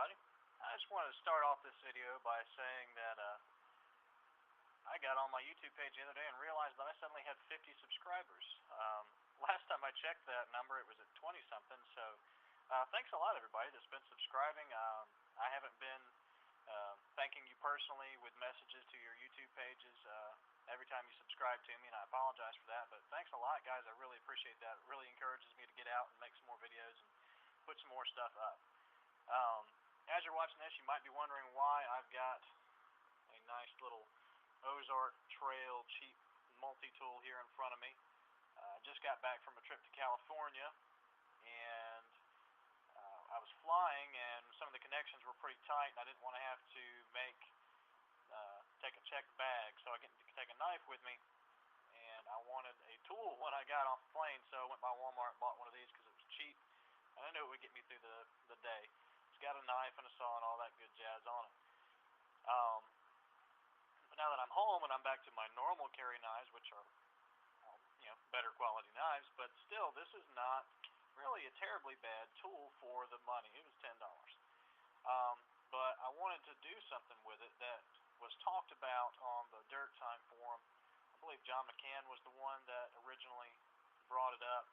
everybody. I just wanted to start off this video by saying that I got on my YouTube page the other day and realized that I suddenly had 50 subscribers. Last time I checked that number, it was at 20 something. So thanks a lot, everybody that's been subscribing. I haven't been thanking you personally with messages to your YouTube pages every time you subscribe to me, and I apologize for that. But thanks a lot, guys. I really appreciate that. It really encourages me to get out and make some more videos and put some more stuff up. As you're watching this, you might be wondering why I've got a nice little Ozark Trail cheap multi-tool here in front of me. I just got back from a trip to California, and I was flying, and some of the connections were pretty tight, and I didn't want to have to take a checked bag, so I didn't take a knife with me, and I wanted a tool when I got off the plane, so I went by Walmart and bought one of these because it was cheap, and I knew it would get me through the day. It's got a knife and a saw and all that good jazz on it. But now that I'm home and I'm back to my normal carry knives, which are better quality knives, but still, this is not really a terribly bad tool for the money. It was $10. But I wanted to do something with it that was talked about on the Dirt Time forum. I believe John McCann was the one that originally brought it up.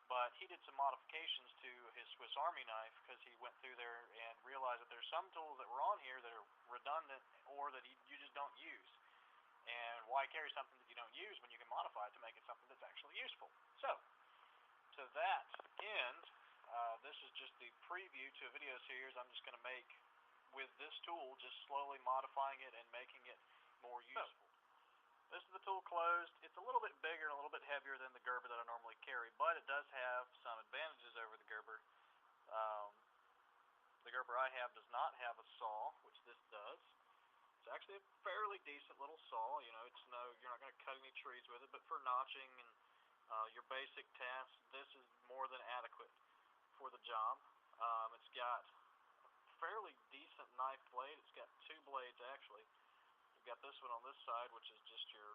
But he did some modifications to his Swiss Army knife because he went through there and realized that there's some tools that were on here that are redundant or that you just don't use. And why carry something that you don't use when you can modify it to make it something that's actually useful? So, to that end, this is just the preview to a video series I'm just going to make with this tool, just slowly modifying it and making it more useful. This is the tool closed. It's a little bit bigger and a little bit heavier than the Gerber that I normally carry, but it does have some advantages over the Gerber. The Gerber I have does not have a saw, which this does. It's actually a fairly decent little saw. You're not going to cut any trees with it, but for notching and your basic tasks, this is more than adequate for the job. It's got a fairly decent knife blade. It's got two blades, actually. You've got this one on this side, which is just your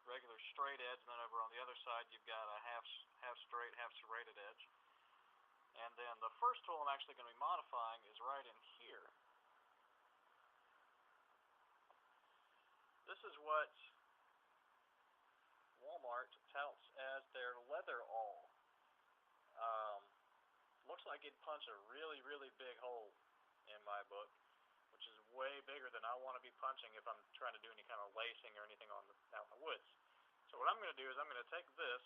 regular straight edge, and then over on the other side you've got a half straight, half serrated edge. And then the first tool I'm actually going to be modifying is right in here. This is what Walmart touts as their leather awl. Looks like it'd punch a really, really big hole in my book, which is way bigger than I want to be punching if I'm trying to do any kind of lacing or anything out in the woods. So what I'm going to do is I'm going to take this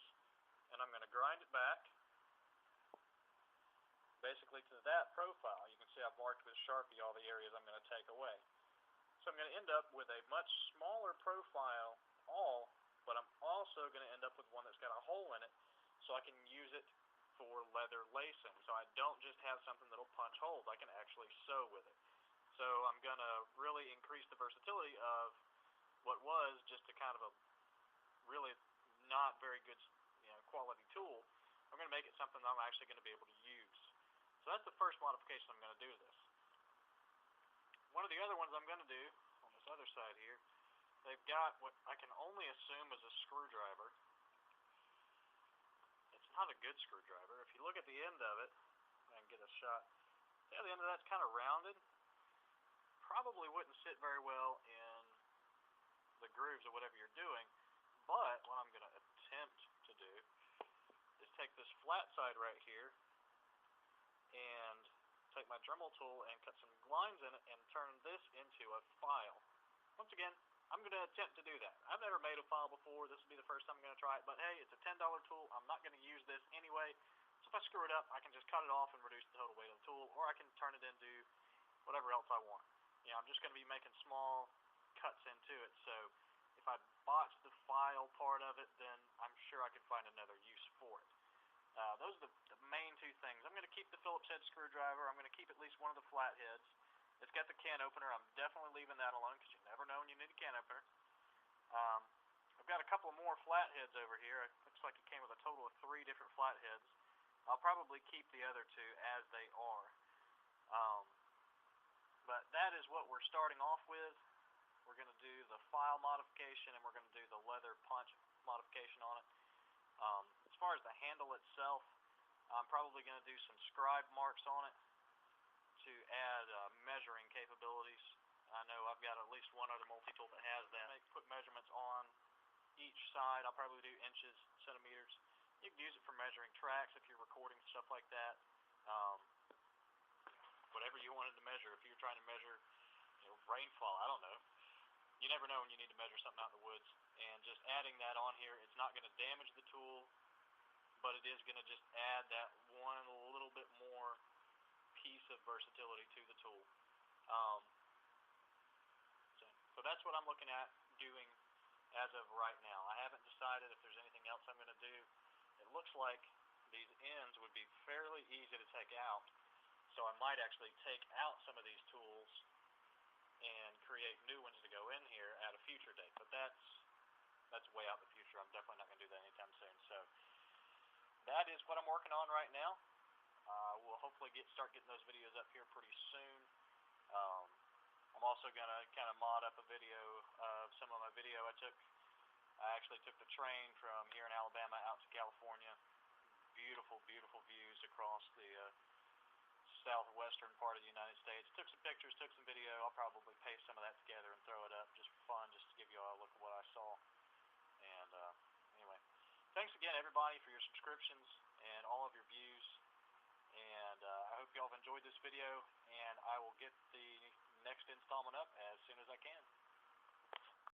and I'm going to grind it back basically to that profile. You can see I've marked with Sharpie all the areas I'm going to take away. So I'm going to end up with a much smaller profile awl, but I'm also going to end up with one that's got a hole in it so I can use it for leather lacing. So I don't just have something that'll punch holes. I can actually sew with it. So I'm going to really increase the versatility of what was just a kind of a really not very good quality tool. I'm going to make it something that I'm actually going to be able to use. So that's the first modification I'm going to do to this. One of the other ones I'm going to do on this other side here, they've got what I can only assume is a screwdriver. It's not a good screwdriver. If you look at the end of it, I can get a shot. Yeah, the end of that's kind of rounded. Probably wouldn't sit very well in the grooves of whatever you're doing, but what I'm going to attempt to do is take this flat side right here and take my Dremel tool and cut some lines in it and turn this into a file. Once again, I'm going to attempt to do that. I've never made a file before. This will be the first time I'm going to try it, but hey, it's a $10 tool. I'm not going to use this anyway, so if I screw it up, I can just cut it off and reduce the total weight of the tool, or I can turn it into whatever else I want. I'm just going to be making small cuts into it, so if I botch the file part of it, then I'm sure I could find another use for it. Those are the main two things. I'm going to keep the Phillips head screwdriver. I'm going to keep at least one of the flat heads. It's got the can opener. I'm definitely leaving that alone because you never know when you need a can opener. I've got a couple more flat heads over here. It looks like it came with a total of 3 different flat heads. I'll probably keep the other 2 as they are. But that is what we're starting off with. We're going to do the file modification, and we're going to do the leather punch modification on it. As far as the handle itself, I'm probably going to do some scribe marks on it to I've got at least one other multi-tool that has that. Put measurements on each side. I'll probably do inches, centimeters. You can use it for measuring tracks if you're recording stuff like that. Whatever you wanted to measure. If you're trying to measure, rainfall, I don't know. You never know when you need to measure something out in the woods. And just adding that on here, it's not going to damage the tool, but it is going to just add that one little bit more piece of versatility to the tool. So that's what I'm looking at doing as of right now. I haven't decided if there's anything else I'm going to do. It looks like these ends would be fairly easy to take out, so I might actually take out some of these tools and create new ones to go in here at a future date. But that's way out in the future. I'm definitely not going to do that anytime soon. So that is what I'm working on right now. We'll hopefully start getting those videos up here pretty soon. I'm also going to kind of mod up a video of some of my video I took. I actually took the train from here in Alabama out to California. Beautiful, beautiful views across the southwestern part of the United States. Took some pictures, took some video. I'll probably paste some of that together and throw it up just for fun, just to give you all a look at what I saw. And anyway, thanks again everybody for your subscriptions and all of your views. And I hope y'all have enjoyed this video, and I will get the next installment up as soon as I can.